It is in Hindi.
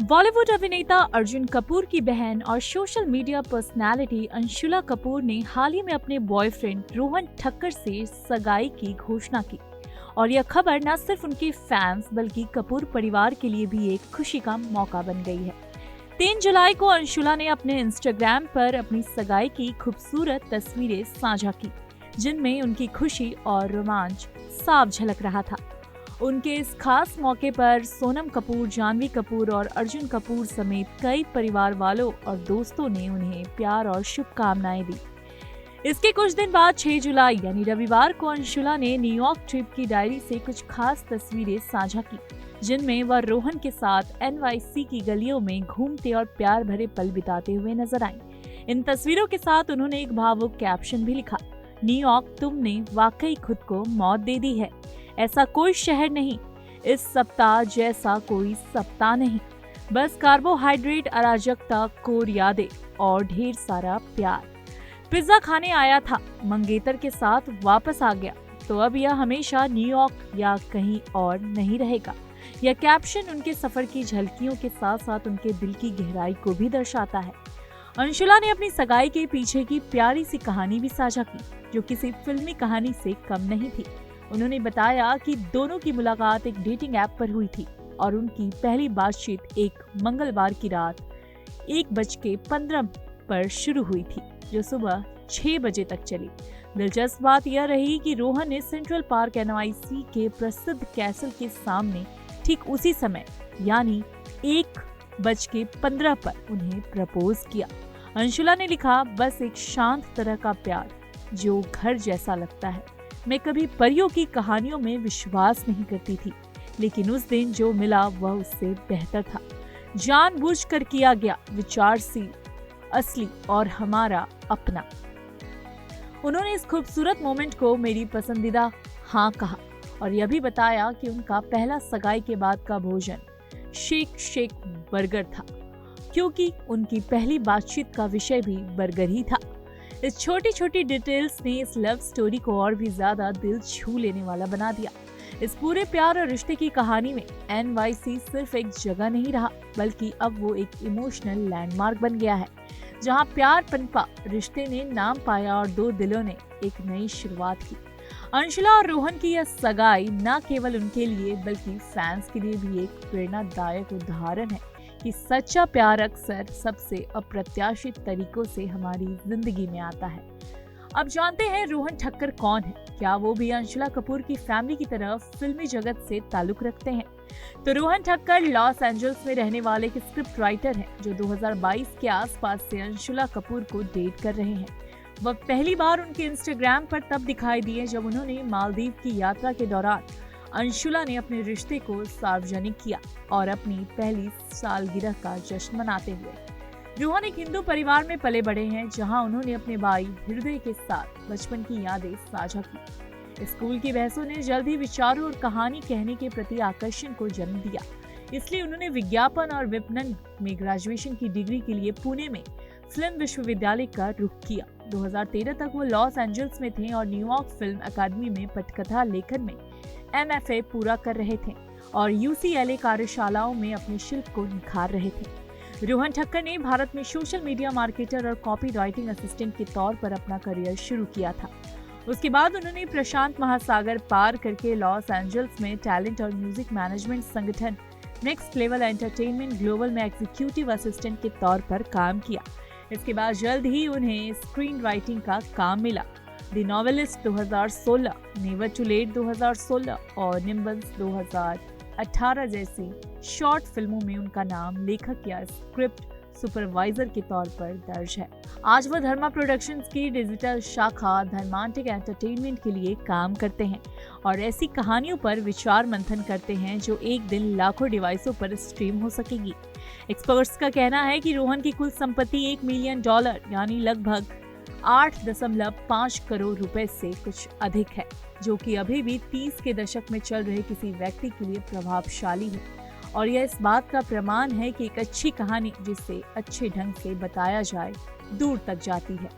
बॉलीवुड अभिनेता अर्जुन कपूर की बहन और social media personality Anshula Kapoor ने हाल ही में अपने बॉयफ्रेंड रोहन ठक्कर से सगाई की घोषणा की और यह खबर न सिर्फ उनके फैंस बल्कि कपूर परिवार के लिए भी एक खुशी का मौका बन गई है। 3 जुलाई को अंशुला ने अपने इंस्टाग्राम पर अपनी सगाई की खूबसूरत तस्वीरें साझा की, जिनमें उनकी खुशी और रोमांच साफ झलक रहा था। उनके इस खास मौके पर सोनम कपूर, जानवी कपूर और अर्जुन कपूर समेत कई परिवार वालों और दोस्तों ने उन्हें प्यार और शुभकामनाएं दी। इसके कुछ दिन बाद 6 जुलाई यानी रविवार को अंशुला ने न्यूयॉर्क ट्रिप की डायरी से कुछ खास तस्वीरें साझा की, जिनमें वह रोहन के साथ NYC की गलियों में घूमते और प्यार भरे पल बिताते हुए नजर आईं। इन तस्वीरों के साथ उन्होंने एक भावुक कैप्शन भी लिखा, न्यूयॉर्क तुमने वाकई खुद को मौत दे दी है। ऐसा कोई शहर नहीं, इस सप्ताह जैसा कोई सप्ताह नहीं, बस कार्बोहाइड्रेट, अराजकता, कोर यादें और ढेर सारा प्यार। पिज्जा खाने आया था, मंगेतर के साथ वापस आ गया, तो अब यह हमेशा न्यूयॉर्क या कहीं और नहीं रहेगा। यह कैप्शन उनके सफर की झलकियों के साथ साथ उनके दिल की गहराई को भी दर्शाता है। अंशुला ने अपनी सगाई के पीछे की प्यारी सी कहानी भी साझा की, जो किसी फिल्मी कहानी से कम नहीं थी। उन्होंने बताया कि दोनों की मुलाकात एक डेटिंग ऐप पर हुई थी और उनकी पहली बातचीत एक मंगलवार की रात 1:15 पर शुरू हुई थी, जो सुबह 6 बजे तक चली। दिलचस्प बात यह रही कि रोहन ने सेंट्रल पार्क NYC के प्रसिद्ध कैसल के सामने ठीक उसी समय यानी 1:15 पर उन्हें प्रपोज किया। अंशुला ने लिखा, बस एक शांत तरह का प्यार जो घर जैसा लगता है। मैं कभी परियों की कहानियों में विश्वास नहीं करती थी, लेकिन उस दिन जो मिला वह उससे बेहतर था। जानबूझकर किया गया, विचारशील, असली और हमारा अपना। उन्होंने इस खूबसूरत मोमेंट को मेरी पसंदीदा हाँ कहा और यह भी बताया कि उनका पहला सगाई के बाद का भोजन शेक बर्गर था, क्योंकि उनकी पहली बातचीत का विषय भी बर्गर ही था। इस छोटी छोटी डिटेल्स ने इस लव स्टोरी को और भी ज्यादा दिल छू लेने वाला बना दिया। इस पूरे प्यार और रिश्ते की कहानी में NYC सिर्फ एक जगह नहीं रहा, बल्कि अब वो एक इमोशनल लैंडमार्क बन गया है, जहां प्यार पनपा, रिश्ते ने नाम पाया और 2 दिलों ने एक नई शुरुआत की। अंशुला और रोहन की यह सगाई न केवल उनके लिए बल्कि फैंस के लिए भी एक प्रेरणादायक उदाहरण है कि सच्चा प्यार अक्सर सबसे अप्रत्याशित तरीकों से हमारी जिंदगी में आता है। अब जानते हैं रोहन ठक्कर कौन है। क्या वो भी अंशुला कपूर की फैमिली की तरह फिल्मी जगत से ताल्लुक रखते हैं? तो रोहन ठक्कर लॉस एंजल्स में रहने वाले एक स्क्रिप्ट राइटर हैं, जो 2022 के आसपास से अंशुला कपूर को डेट कर रहे हैं। वह पहली बार उनके इंस्टाग्राम पर तब दिखाई दिए जब उन्होंने मालदीव की यात्रा के दौरान अंशुला ने अपने रिश्ते को सार्वजनिक किया और अपनी पहली सालगिरह का जश्न मनाते हुए। रोहन एक हिंदू परिवार में पले बड़े हैं, जहां उन्होंने अपने भाई हृदय के साथ बचपन की यादें साझा की। स्कूल की बहसों ने जल्द ही विचारों और कहानी कहने के प्रति आकर्षण को जन्म दिया, इसलिए उन्होंने विज्ञापन और विपणन में ग्रेजुएशन की डिग्री के लिए पुणे में फिल्म विश्वविद्यालय का रुख किया। 2013 तक वो लॉस एंजल्स में थे और न्यूयॉर्क फिल्म अकादमी में पटकथा लेखन में MFA पूरा कर रहे थे और UCLA कार्यशालाओं में अपने शिल्प को निखार रहे थे। रोहन ठक्कर ने भारत में सोशल मीडिया मार्केटर और कॉपी राइटिंग असिस्टेंट के तौर पर अपना करियर शुरू किया था। उसके बाद उन्होंने प्रशांत महासागर पार करके लॉस एंजल्स में टैलेंट और म्यूजिक मैनेजमेंट संगठन नेक्स्ट लेवल एंटरटेनमेंट ग्लोबल में एग्जीक्यूटिव असिस्टेंट के तौर पर काम किया। इसके बाद जल्द ही उन्हें स्क्रीन राइटिंग का काम मिला। The novelist 2016, never too late 2016 और निम्बस 2018 जैसी शॉर्ट फिल्मों में उनका नाम लेखक या स्क्रिप्ट सुपरवाइजर के तौर पर दर्ज है। आज वह धर्मा प्रोडक्शंस की डिजिटल शाखा धर्मांटिक एंटरटेनमेंट के लिए काम करते हैं और ऐसी कहानियों पर विचार मंथन करते हैं जो एक दिन लाखों डिवाइसों पर स्ट्रीम हो सकेगी। एक्सपर्ट्स का कहना है कि रोहन की कुल संपत्ति $1 मिलियन यानी लगभग 8.5 करोड़ रुपए से कुछ अधिक है, जो कि अभी भी 30 के दशक में चल रहे किसी व्यक्ति के लिए प्रभावशाली है। और यह इस बात का प्रमाण है कि एक अच्छी कहानी जिसे अच्छे ढंग से बताया जाए दूर तक जाती है।